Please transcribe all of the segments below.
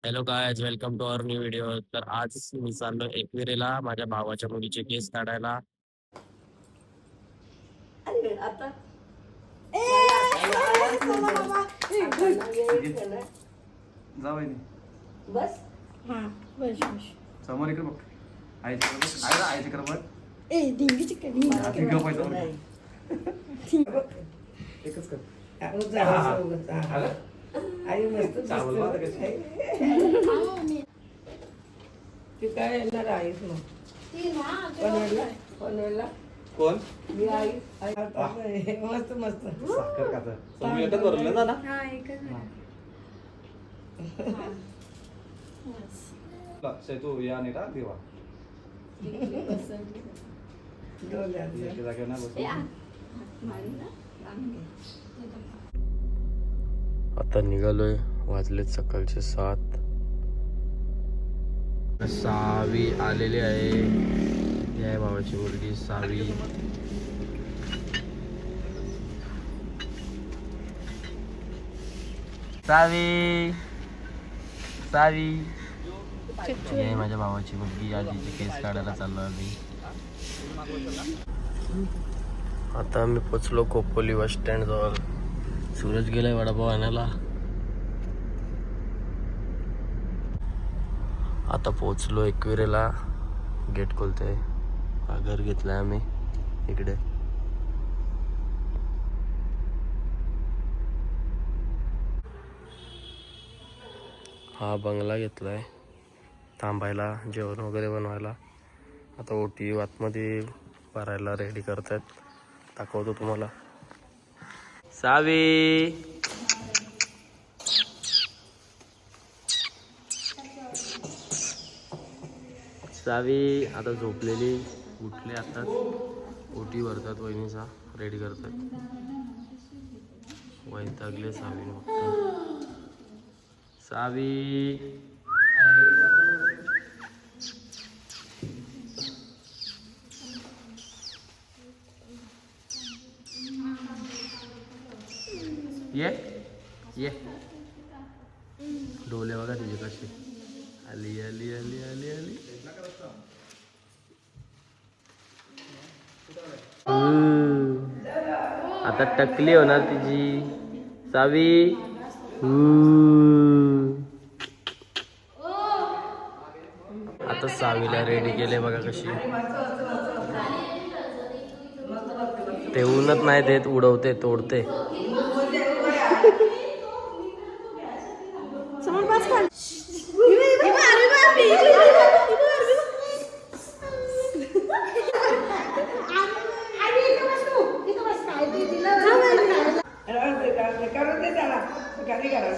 Hello guys, welcome to our new video. तर आज मी चाललो एकविरेला माझ्या भावाच्या मुलीचे केस काढायला. अरे आता जा वहिनी. बस हा बस बस समोर इकडे बघ. आईच्या बघ. आईच्या बघ. ए देवीची कधी हाती गप आहे समोर. एकच कर. आलं? आई मस्त चावलं होतं कशी? ती काय येणार आहेस मग पनवेलला पनवेलला कोण? मी आई आई मस्त मस्त साखर खातं. समोर एकच भरलं ना ना? हा एकच तू या नाही का देवा. डोल्यात एके जागेवर नाही बसू. आता निघालोय, वाजलेत सकाळचे 7. सावी आलेली आहे. ही आहे भावाची मुलगी सावी. सावी सावी ही आहे माझ्या भावाची मुलगी. आजीचे केस काढायला चाललो आम्ही. आता आम्ही पोचलो खोपोली बस स्टँड जवळ. सूरज गेलाय वडापाव आणायला. आता पोचलो एकविरेला. गेट खोलते. हा घर घेतलाय आम्ही इकडे. हा बंगला घेतलाय थांबायला, जेवण वगैरे बनवायला. आता ओटी आतमध्ये भरायला रेडी करतायत. दाखवतो तुम्हाला. सावी सावी आता झोपलेली, उठले आता. ओटी भरतात, वहिनीचा रेडी करतात. वैतागले सावी. सावी ये ये. डोले बघा तिचे कसे. आली आली आली आली आली. आता टकली होणार तिची. सावी आता सावीला रेडी केले बघा कशी. ते ऊनच नाही देत, उडवते, तोडते. समोर बस कर. करून दे त्याला गाडी करा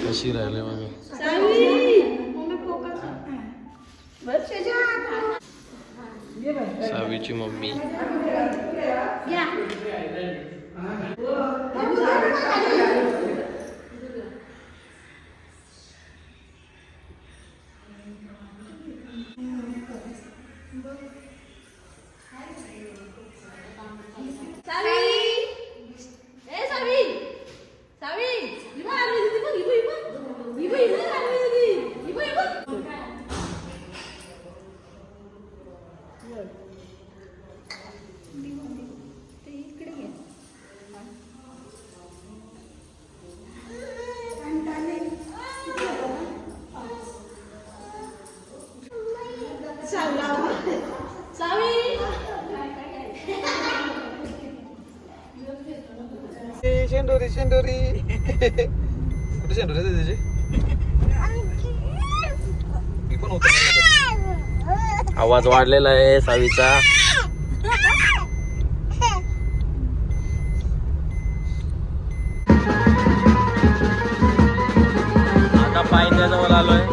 कशी राहिले मग सावीची मम्मी. शेंडोरी शेंडोरी कुठे शेंडोरी आहे त्याची? मी पण होतो. आवाज वाढलेला आहे सावीचा. आता पायथ्या जवळ आलोय.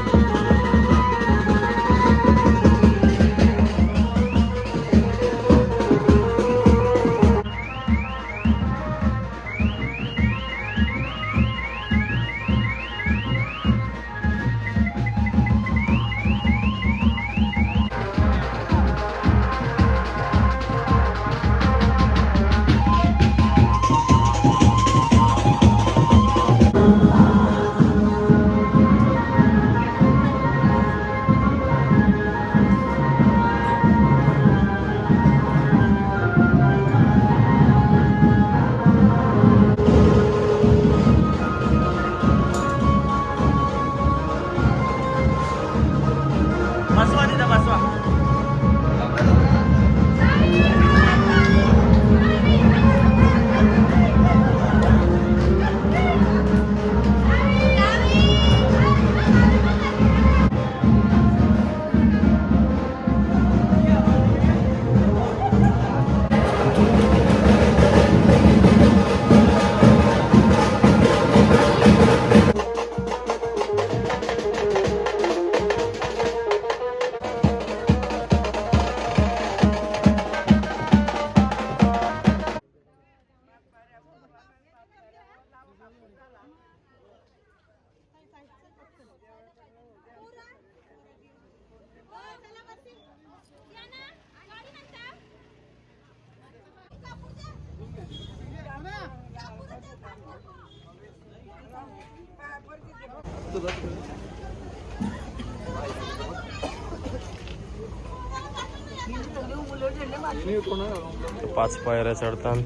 पाच पायऱ्या चढताना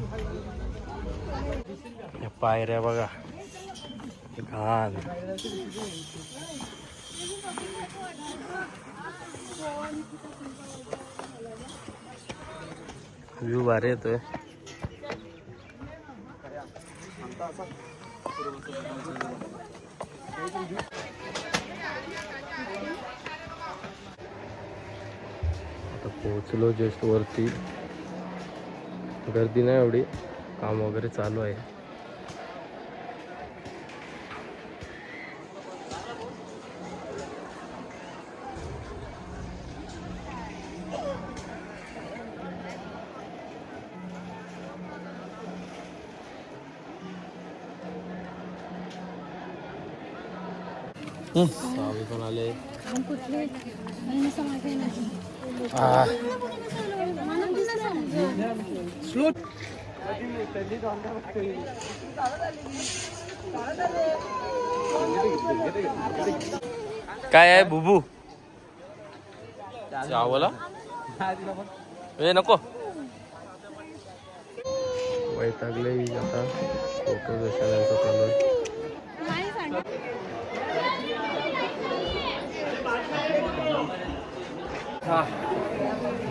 या पायऱ्या बघा घाण. व्ह्यू भारी येतोय. आता पोहोचलो जस्ट वरती. गर्दी नाही एवढी, काम वगैरे चालू आहे. सावी पण आले. काय आहे बुबू चावला ए नको वैतागले आता. फोटो दर्शनाचा चालू आहे.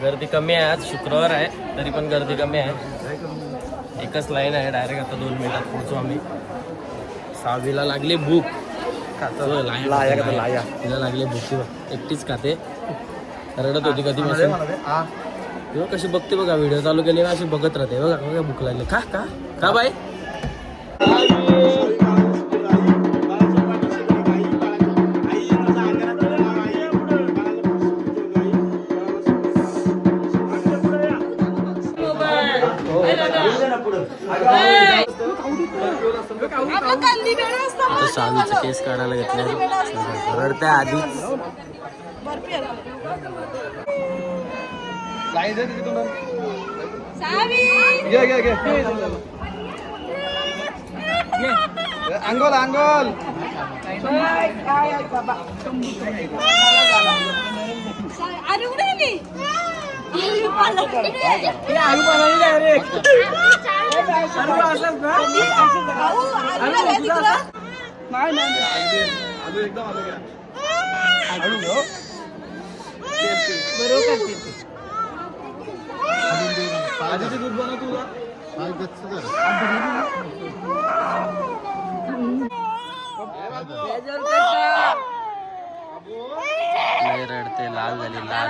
गर्दी कमी आहे, आज शुक्रवार आहे तरी पण गर्दी कमी आहे. एकच लाईन आहे डायरेक्ट. आता 2 मिनिटात पोहोचू आम्ही. सावीला लागली भूक. तिला लागली भूक. एकटीच खाते. रडत होती कधीपासून. तेव्हा कशी बघते बघा, व्हिडिओ चालू केली ना अशी बघत राहते बघा. बघा भूक लागली. का का का बाई. सावीचा केस काढायला घेतले. रडत्या आधी. अंगोल अंगोल दूध बनव तुला. रडते. लाल झाली. लाल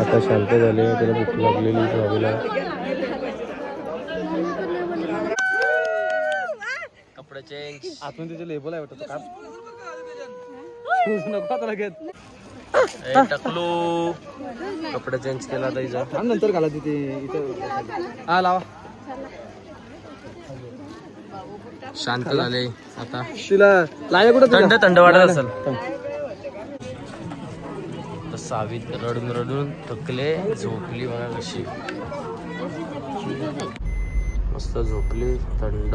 आता शांत झाले. त्याला भूक लागलेली सावीला. कपडे चेंज. आतून तिचे लेबल आहे वाटत. नको आता लगेच. टकलू कपडे चेंज केला त्याचा. नंतर घाला तिथे इथे. हा लावा. शांत झाले आता. तिला लाया कुठं. थंड थंड वाटत असेल. सावीत रडून रडून थकले. झोपली बघा कशी मस्त झोपली. थंड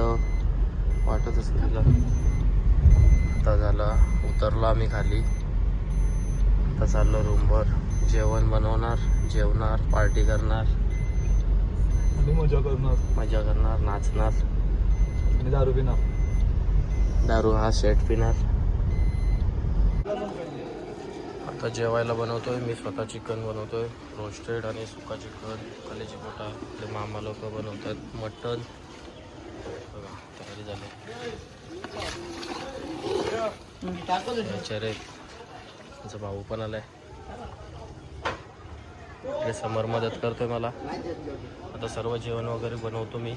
वाटत असेल तिला. आता झाला उतरलो आम्ही खाली. आता चाललो रूमवर. जेवण बनवणार, जेवणार, पार्टी करणार, मजा करणार, नाचणार आणि दारू पिणार. दारू हा सेट पिणार. आता जेवायला बनवतोय मी स्वतः. चिकन बनवतोय रोस्टेड आणि सुका चिकन. कलेची पोटा आपले मामा लोक बनवतात. मटन बघा तयारी झाली. त्याचा भाऊ पण आलाय. हे समोर मदत करतोय मला. आता सर्व जेवण वगैरे बनवतो मी.